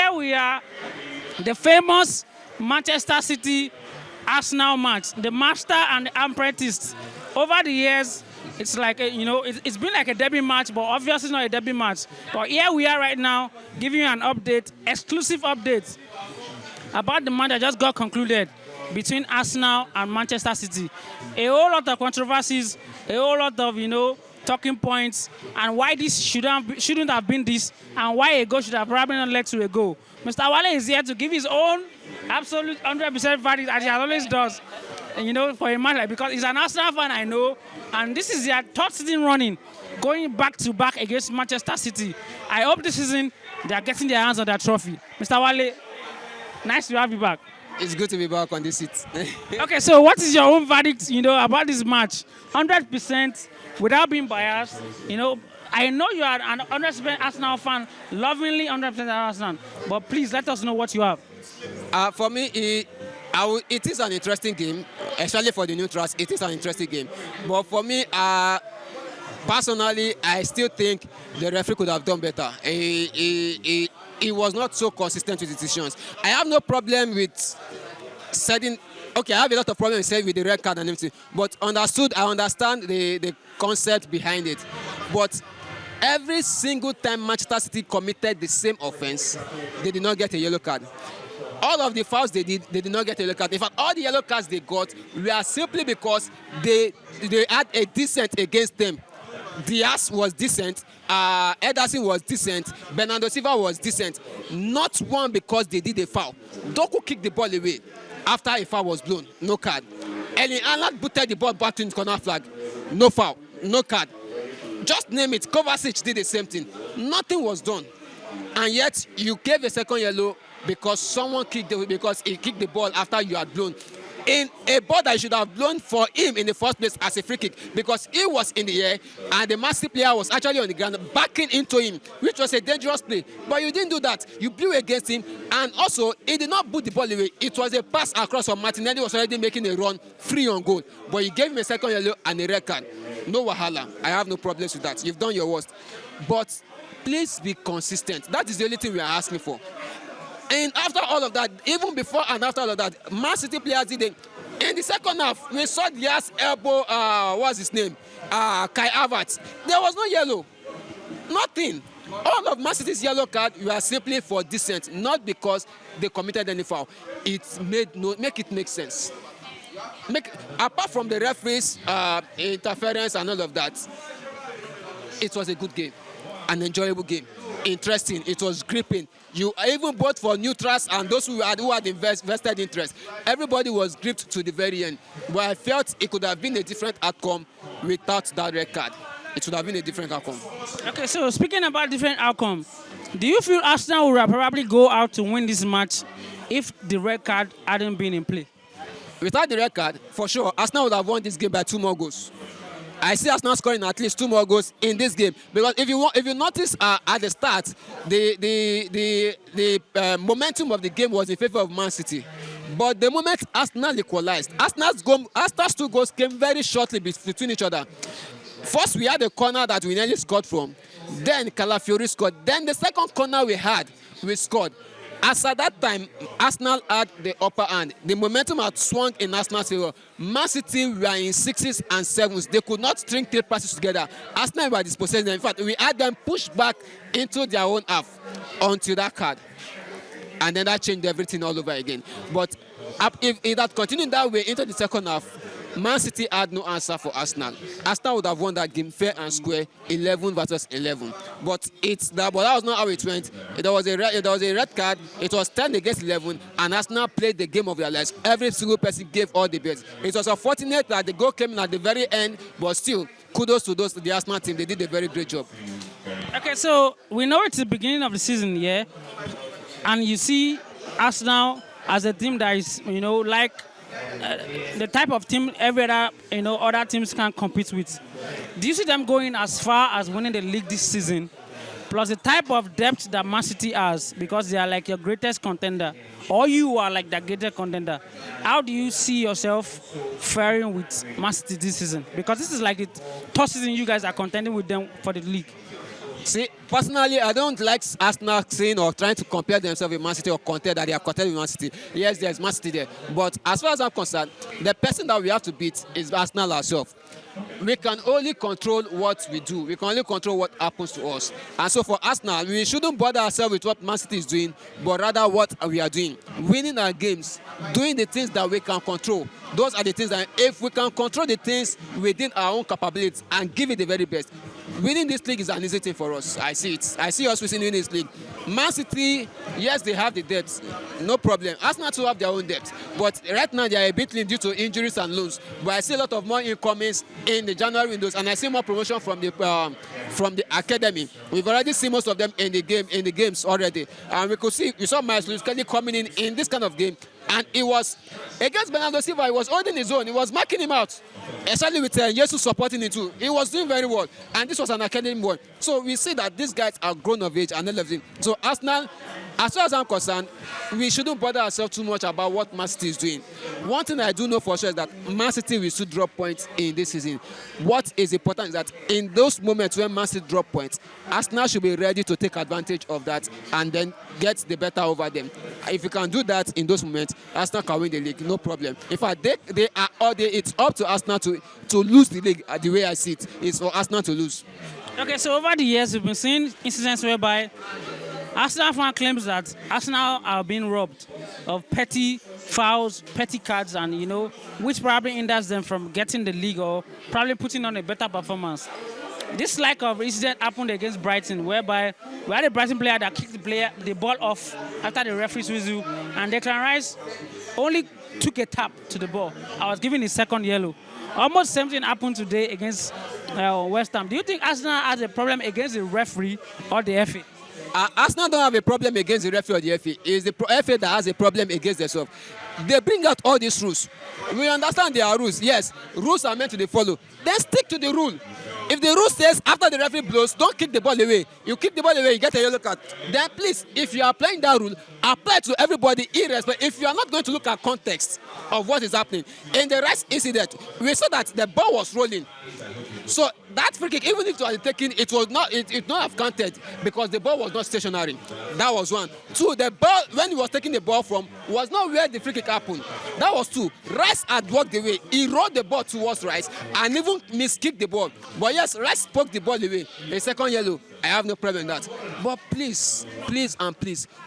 here we are, the famous Manchester City Arsenal match, the master and the apprentice. Over the years, it's like, it's been like a derby match, but obviously not a derby match. But here we are right now, giving you an update, exclusive update about the match that just got concluded between Arsenal and Manchester City. A whole lot of controversies, a whole lot of, talking points, and why this shouldn't have been this, and why a goal should have probably not led to a goal. Mr. Wale is here to give his own absolute 100% verdict, as he always does, for a match, because he's an Arsenal fan, I know, and this is their third season running, going back-to-back against Manchester City. I hope this season they are getting their hands on that trophy. Mr. Wale, nice to have you back. It's good to be back on this seat. Okay, so what is your own verdict, about this match? 100%, without being biased, I know you are an 100% Arsenal fan, lovingly 100% Arsenal, but please let us know what you have. For me, it is an interesting game, especially for the neutrals. It is an interesting game. But for me, personally, I still think the referee could have done better. He was not so consistent with his decisions. I have no problem with setting. Okay, I have a lot of problems with the red card and everything, but I understand the concept behind it. But every single time Manchester City committed the same offense, they did not get a yellow card. All of the fouls they did not get a yellow card. In fact, all the yellow cards they got were simply because they had a dissent against them. Diaz was decent, Ederson was decent, Bernardo Silva was decent. Not one because they did a foul. Doku kicked the ball away after a foul was blown, no card. Erling Haaland booted the ball back to the corner flag, no foul, no card. Just name it, Kovacic did the same thing. Nothing was done. And yet, you gave a second yellow because because he kicked the ball after you had blown. In a ball that you should have blown for him in the first place as a free kick, because he was in the air and the massive player was actually on the ground backing into him, which was a dangerous play. But you didn't do that. You blew against him, and also he did not boot the ball away. It was a pass across from Martinelli, was already making a run free on goal. But you gave him a second yellow and a red card. No wahala. I have no problems with that. You've done your worst. But please be consistent. That is the only thing we are asking for. And after all of that, even before and after all of that, Man City players did it. In the second half, we saw Diaz elbow, what's his name? Kaihavertz. There was no yellow. Nothing. All of Man City's yellow card were simply for dissent, not because they committed any foul. Make it make sense. Apart from the referees, interference and all of that, it was a good game, an enjoyable game. Interesting. It was gripping. You even both for neutrals and those who had vested interest. Everybody was gripped to the very end. But I felt it could have been a different outcome without that red card. It would have been a different outcome. Okay, so speaking about different outcome, do you feel Arsenal would probably go out to win this match if the red card hadn't been in play? Without the red card, for sure, Arsenal would have won this game by 2 more goals. I see Arsenal scoring at least 2 more goals in this game, because if you notice at the start, the momentum of the game was in favor of Man City, but the moment Arsenal equalized, Arsenal's 2 goals came very shortly between each other. First, we had a corner that we nearly scored from, then Calafiori scored, then the second corner we scored. As at that time, Arsenal had the upper hand. The momentum had swung in Arsenal's favor. Man City were in 6s and 7s. They could not string 3 passes together. Arsenal were dispossessing them. In fact, we had them pushed back into their own half until that card. And then that changed everything all over again. But if it had continued that way into the second half, Man City had no answer for Arsenal. Arsenal would have won that game fair and square, 11 versus 11. But that was not how it went. There was a red card. It was 10 against 11, and Arsenal played the game of their lives. Every single person gave all the best. It was unfortunate that the goal came in at the very end, but still, kudos to the Arsenal team. They did a very great job. Okay, so we know it's the beginning of the season, yeah? And you see Arsenal as a team that is, like the type of team every other teams can compete with. Do you see them going as far as winning the league this season? Plus the type of depth that Man City has, because they are like your greatest contender, or you are like the greatest contender. How do you see yourself faring with Man City this season? Because this is like the third season you guys are contending with them for the league. See, Personally, I don't like Arsenal saying or trying to compare themselves with Man City or contend that they are contending with Man City. Yes, there's Man City there. But as far as I'm concerned, the person that we have to beat is Arsenal ourselves. We can only control what we do. We can only control what happens to us. And so for Arsenal, we shouldn't bother ourselves with what Man City is doing, but rather what we are doing. Winning our games, doing the things that we can control. Those are the things that if we can control the things within our own capabilities and give it the very best, winning this league is an easy thing for us. I see it. I see us winning this league. Man City, yes, they have the depth, no problem. Arsenal too have their own depth, but right now they are a bit lean due to injuries and loans. But I see a lot of more incomings in the January windows, and I see more promotion from the academy. We've already seen most of them in the games already, and we saw Miles Lewis Kelly coming in this kind of game. And it was against Bernardo Silva. He was holding his own. He was marking him out, especially with Jesus supporting him too. He was doing very well, and this was an academy one. So we see that these guys are grown of age and everything. So Arsenal, as far as I'm concerned, we shouldn't bother ourselves too much about what Man City is doing. One thing I do know for sure is that Man City will still drop points in this season. What is important is that in those moments when Man City drop points, Arsenal should be ready to take advantage of that and then get the better over them. If you can do that in those moments, Arsenal can win the league, no problem. In fact, it's up to Arsenal to lose the league. The way I see it, it's for Arsenal to lose. Okay, so over the years, we've been seeing incidents whereby Arsenal fan claims that Arsenal are being robbed of petty fouls, petty cards, and which probably hinders them from getting the league or probably putting on a better performance. This like of incident happened against Brighton, whereby we had a Brighton player that kicked the ball off after the referee's whistle, and Declan Rice only took a tap to the ball. I was given his second yellow. Almost same thing happened today against West Ham. Do you think Arsenal has a problem against the referee or the FA? Arsenal don't have a problem against the referee or the FA. It's the FA that has a problem against themselves. They bring out all these rules. We understand there are rules. Yes, rules are meant to be followed. Then stick to the rule. If the rule says after the referee blows, don't kick the ball away. You kick the ball away, you get a yellow card. Then please, if you are applying that rule, apply to everybody irrespective. If you are not going to look at context of what is happening. In the Rice incident, we saw that the ball was rolling. So that free kick, even if it was taken, it would not have counted because the ball was not stationary. That was one. Two, the ball, when he was taking the ball from, was not where the free kick happened. That was two. Rice had walked away. He rolled the ball towards Rice and even miskicked the ball. But yes, Rice poked the ball away. A second yellow. I have no problem with that. But please,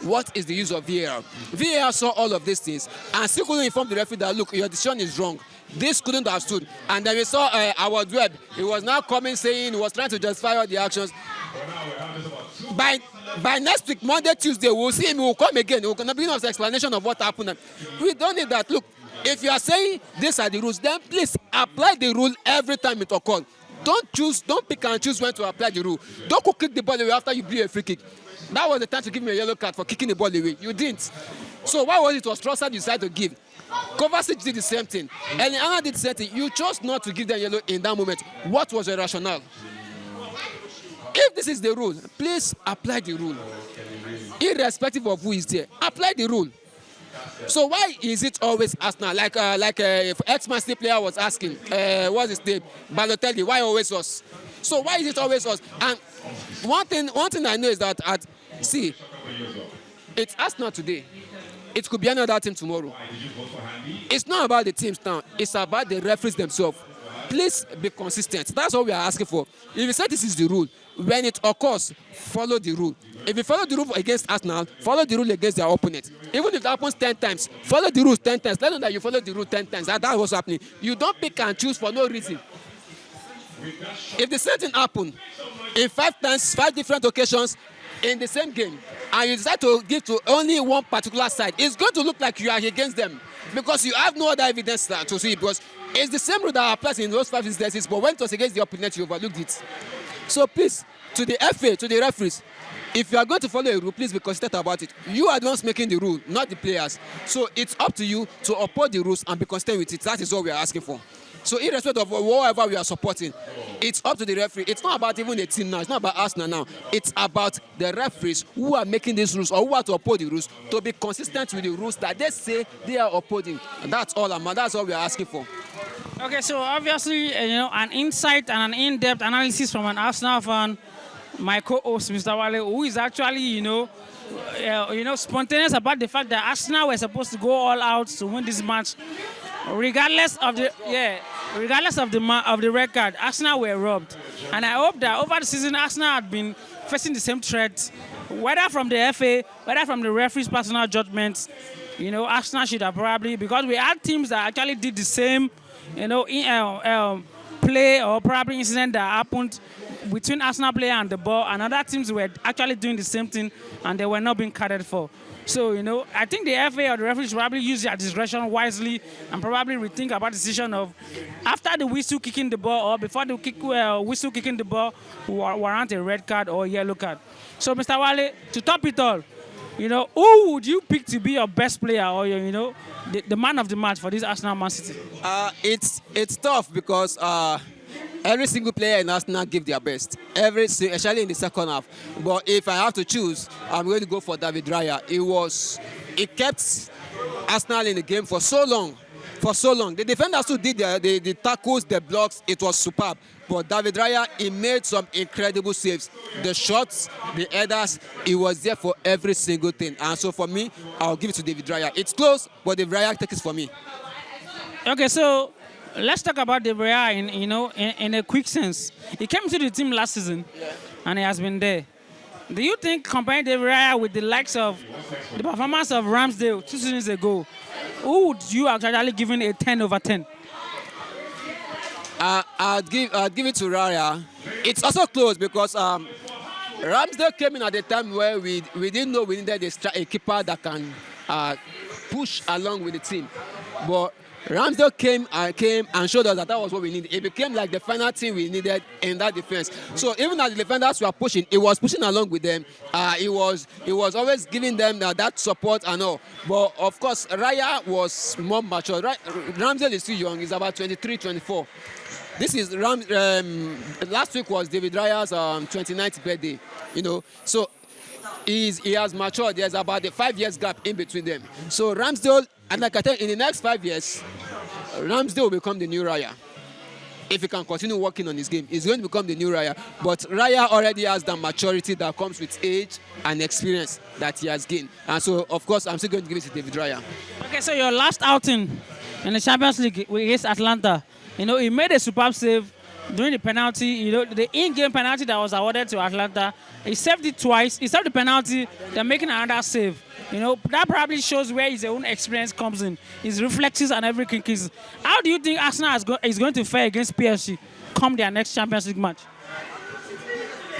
what is the use of VAR? VAR saw all of these things and still couldn't inform the referee that, look, your decision is wrong. This couldn't have stood. And then we saw our Webb. He was now coming saying he was trying to justify all the actions. By next week, Monday, Tuesday, we'll see him. He will come again. He will give us an explanation of what happened. We don't need that. Look, if you are saying these are the rules, then please apply the rule every time it occurs. Don't pick and choose when to apply the rule. Don't go kick the ball away after you blew a free kick. That was the time to give me a yellow card for kicking the ball away. You didn't. So why was it Trossard decided to give? Kovacic did the same thing. And Anna did the same thing. You chose not to give them yellow in that moment. What was the rationale? If this is the rule, please apply the rule. Irrespective of who is there, apply the rule. So why is it always Arsenal? Like ex-Man City player was asking, what's his name? Balotelli, why always us? So why is it always us? And one thing I know is that it's Arsenal today. It could be another team tomorrow. It's not about the teams now. It's about the referees themselves. Please be consistent. That's all we are asking for. If you say this is the rule, when it occurs, follow the rule. If you follow the rule against Arsenal, follow the rule against their opponent. Even if it happens 10 times, follow the rules 10 times. Let them know that you follow the rule 10 times. That's what's happening. You don't pick and choose for no reason. If the same thing happened in 5 times, 5 different occasions in the same game, and you decide to give to only one particular side, it's going to look like you are against them because you have no other evidence to see it, because it's the same rule that applies in those 5 instances, but when it was against the opponent, you overlooked it. So please, to the FA, to the referees, if you are going to follow a rule, please be consistent about it. You are the ones making the rule, not the players. So it's up to you to uphold the rules and be consistent with it. That is all we are asking for. So irrespective of whatever we are supporting, it's up to the referee. It's not about even the team now. It's not about Arsenal now. It's about the referees who are making these rules or who are to uphold the rules to be consistent with the rules that they say they are upholding. And that's all we are asking for. Okay, so obviously, an insight and an in-depth analysis from an Arsenal fan my co-host, Mr. Wale, who is actually, spontaneous about the fact that Arsenal were supposed to go all out to win this match, regardless of the red card. Arsenal were robbed, and I hope that over the season, Arsenal had been facing the same threat, whether from the FA, whether from the referee's personal judgments. Arsenal should have probably, because we had teams that actually did the same, play or probably incident that happened between Arsenal player and the ball, and other teams were actually doing the same thing and they were not being carded for. So, I think the FA or the referees probably use their discretion wisely and probably rethink about the decision of after the whistle kicking the ball or before the whistle kicking the ball warrant a red card or a yellow card. So, Mr. Wale, to top it all, who would you pick to be your best player or the man of the match for this Arsenal Man City? It's tough because every single player in Arsenal give their best, especially in the second half. But if I have to choose, I'm going to go for David Raya. He kept Arsenal in the game for so long. The defenders who did the tackles, the blocks, it was superb. But David Raya, he made some incredible saves. The shots, the headers, he was there for every single thing. And so for me, I'll give it to David Raya. It's close, but David Raya takes it for me. Okay, so let's talk about David Raya in a quick sense. He came to the team last season, and he has been there. Do you think comparing David Raya with the likes of the performance of Ramsdale 2 seasons ago, who would you actually give a 10 over 10? I'd give it to Raya. It's also close because Ramsdale came in at a time where we didn't know we needed a keeper that can push along with the team. But Ramsdale came and showed us that was what we needed. It became like the final thing we needed in that defense. So even as the defenders were pushing, he was pushing along with them. He was always giving them that support and all. But of course, Raya was more mature. Ramsdale is still young. He's about 23, 24. This is last week was David Raya's 29th birthday. So he has matured. There's about a 5 years gap in between them. So Ramsdale, and like I tell you, in the next 5 years, Ramsdale will become the new Raya. If he can continue working on his game, he's going to become the new Raya. But Raya already has the maturity that comes with age and experience that he has gained. And so, of course, I'm still going to give it to David Raya. Okay, so your last outing in the Champions League against Atlanta, he made a superb save during the penalty, the in-game penalty that was awarded to Atlanta. He saved it twice. He saved the penalty, then making another save. That probably shows where his own experience comes in, his reflexes and everything. How do you think Arsenal is going to fare against PSG come their next Champions League match?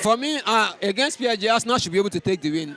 For me, against PSG, Arsenal should be able to take the win.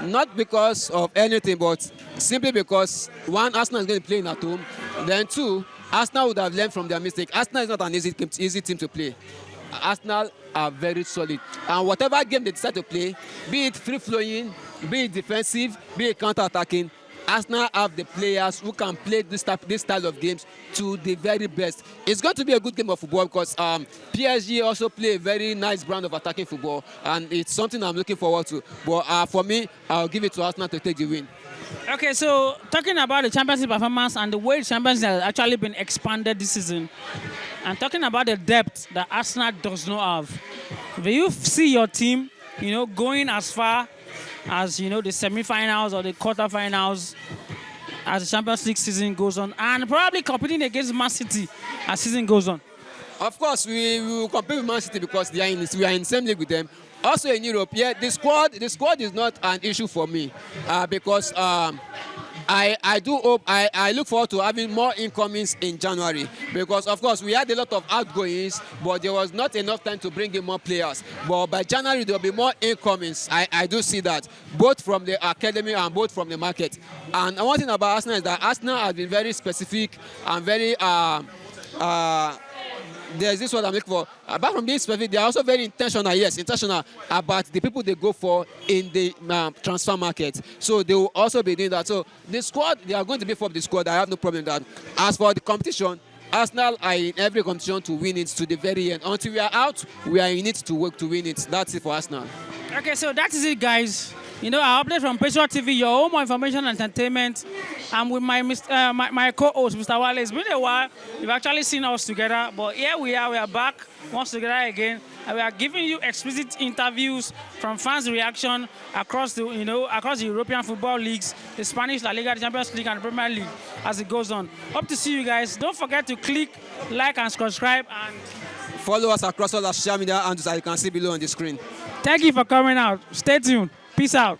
Not because of anything, but simply because, one, Arsenal is going to play at home. Then two, Arsenal would have learned from their mistake. Arsenal is not an easy team to play. Arsenal are very solid. And whatever game they decide to play, be it free-flowing, be it defensive, be it counter-attacking, Arsenal have the players who can play this style of games to the very best. It's going to be a good game of football because PSG also play a very nice brand of attacking football, and it's something I'm looking forward to. But for me, I'll give it to Arsenal to take the win. Okay, so talking about the Champions League performance and the way the Champions League has actually been expanded this season, and talking about the depth that Arsenal does not have, do you see your team, going as far as, the semi-finals or the quarter-finals as the Champions League season goes on, and probably competing against mancity as season goes on? Of course, we will compete with mancity because we are in the same league with them. Also in Europe, the squad is not an issue for me because I do hope, I look forward to having more incomings in January because, of course, we had a lot of outgoings, but there was not enough time to bring in more players. But by January, there will be more incomings. I do see that, both from the academy and both from the market. And one thing about Arsenal is that Arsenal has been very specific and very there's this word I'm looking for. Apart from being specific, they are also very intentional about the people they go for in the transfer market. So they will also be doing that. So the squad, they are going to be for the squad. I have no problem with that. As for the competition, Arsenal are in every competition to win it to the very end. Until we are out, we are in it to work to win it. That's it for Arsenal. Okay, so that is it, guys. I update from Patriot TV, your home for information and entertainment. I'm with my co-host, Mr. Wale. It's been a while. You've actually seen us together, but here we are back once together again. And we are giving you explicit interviews from fans' reaction across the European football leagues, the Spanish La Liga, the Champions League, and the Premier League as it goes on. Hope to see you guys. Don't forget to click, like, and subscribe. And follow us across all our social media handles, as you can see below on the screen. Thank you for coming out. Stay tuned. Peace out.